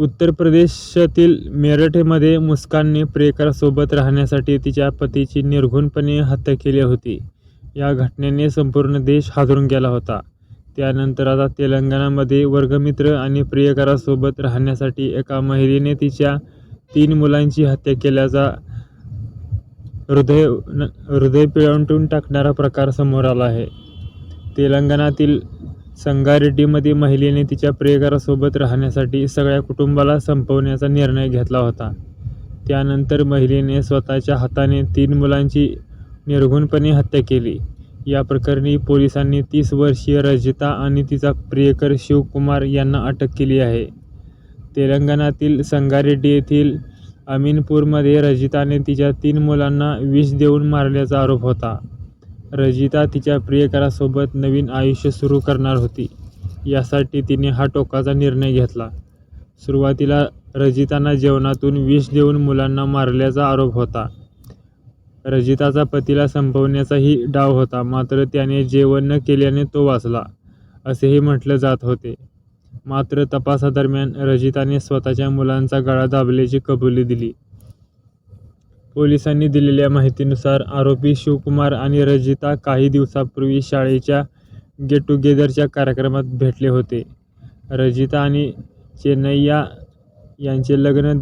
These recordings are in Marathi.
उत्तर प्रदेशातील मेरठमध्ये मुस्कानने प्रियकरासोबत राहण्यासाठी तिच्या पतीची निर्घृणपणे हत्या केली होती. या घटनेने संपूर्ण देश हादरून गेला होता. त्यानंतर आता तेलंगणामध्ये वर्गमित्र आणि प्रियकरासोबत राहण्यासाठी एका महिलेने तिच्या 3 मुलांची हत्या केल्याचा हृदय पिळवटून टाकणारा प्रकार समोर आला आहे. तेलंगणातील संगारेड्डीमध्ये महिलेने तिच्या प्रियकरासोबत राहण्यासाठी सगळ्या कुटुंबाला संपवण्याचा निर्णय घेतला होता. त्यानंतर महिलेने स्वतःच्या हाताने 3 मुलांची निर्घृणपणे हत्या केली. या प्रकरणी पोलिसांनी 30 वर्षीय रजिता आणि तिचा प्रियकर शिवकुमार यांना अटक केली आहे. तेलंगणातील संगारेड्डी येथील अमीनपूरमध्ये रजिताने तिच्या 3 मुलांना विष देऊन मारल्याचा आरोप होता. रजिता तिच्या प्रियकरासोबत नवीन आयुष्य सुरू करणार होती. यासाठी तिने हा टोकाचा निर्णय घेतला. सुरुवातीला रजिताना जेवणातून विष देऊन मुलांना मारल्याचा आरोप होता. रजिताचा पतीला संपवण्याचाही डाव होता, मात्र त्याने जेवण न केल्याने तो वाचला, असेही म्हटले जात होते. मात्र तपासादरम्यान रजिताने स्वतःच्या मुलांचा गळा दाबल्याची कबुली दिली. पोलिसांनी दिलेल्या माहितीनुसार आरोपी शिवकुमार आणि रजिता काही दिवसांपूर्वी शाळेच्या गेट टुगेदरच्या कार्यक्रमात भेटले होते. रजिता आणि चेन्नय्या यांचे लग्न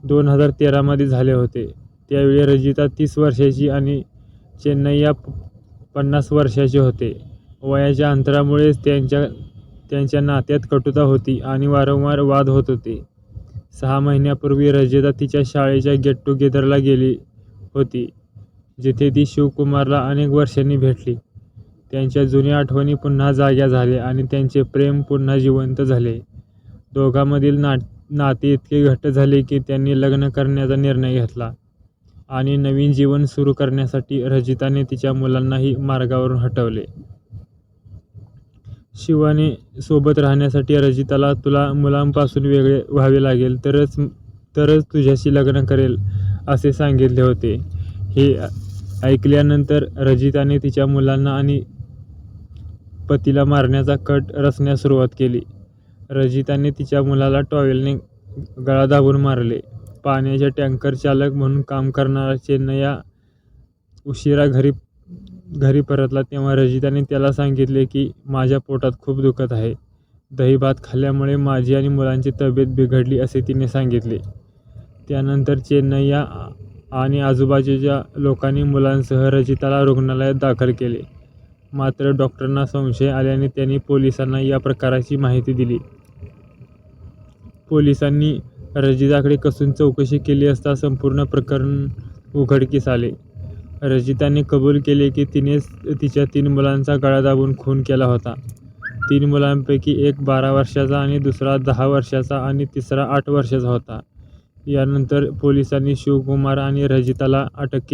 2013 मध्ये झाले होते. त्यावेळी रजिता 30 वर्षांची आणि चेन्नय्या 50 वर्षांचे होते. वयाच्या अंतरामुळेच त्यांच्या नात्यात कटुता होती आणि वारंवार वाद होत होते. 6 महिन्यांपूर्वी रजिता तिच्या शाळेच्या गेट टुगेदरला गेली होती, जिथे ती शिवकुमारला अनेक वर्षांनी भेटली. त्यांच्या जुन्या आठवणी पुन्हा जाग्या झाल्या आणि त्यांचे प्रेम पुन्हा जिवंत झाले. दोघांमधील नाते इतके घट्ट झाले की त्यांनी लग्न करण्याचा निर्णय घेतला आणि नवीन जीवन सुरू करण्यासाठी रजिताने तिच्या मुलांनाही मार्गावरून हटवले. शिवाने सोबत राहण्यासाठी रजिताला तुला मुलांपासून वेगळे व्हावे लागेल तरच तुझ्याशी लग्न करेल असे सांगितले होते. हे ऐकल्यानंतर रजिताने तिच्या मुलांना आणि पतीला मारण्याचा कट रचण्यास सुरुवात केली. रजिताने तिच्या मुलाला टॉवेलने गळा दाबून मारले. पाण्याच्या टँकर चालक म्हणून काम करणारा चेन्नय्या उशिरा घरी परतला तेव्हा रजिताने त्याला सांगितले की माझ्या पोटात खूप दुखत आहे. दही-भात खाल्ल्यामुळे माझी आणि मुलांची तब्येत बिघडली असे तिने सांगितले. त्यानंतर चेन्नय्या आणि आजूबाजूच्या लोकांनी मुलांसह रजिताला रुग्णालयात दाखल केले. मात्र डॉक्टरांना संशय आल्याने त्यांनी पोलिसांना या प्रकाराची माहिती दिली. पोलिसांनी रजिताकडे कसून चौकशी केली असता संपूर्ण प्रकरण उघडकीस आले. रजिताने कबूल केले की तिनेच तिच्या 3 मुलांचा गळा दाबून खून केला होता. 3 मुलांपैकी एक 12 वर्षाचा आणि दुसरा 10 वर्षाचा आणि तिसरा 8 वर्षाचा होता. यानंतर पोलिसांनी शिवकुमार आणि रजिताला अटक केली.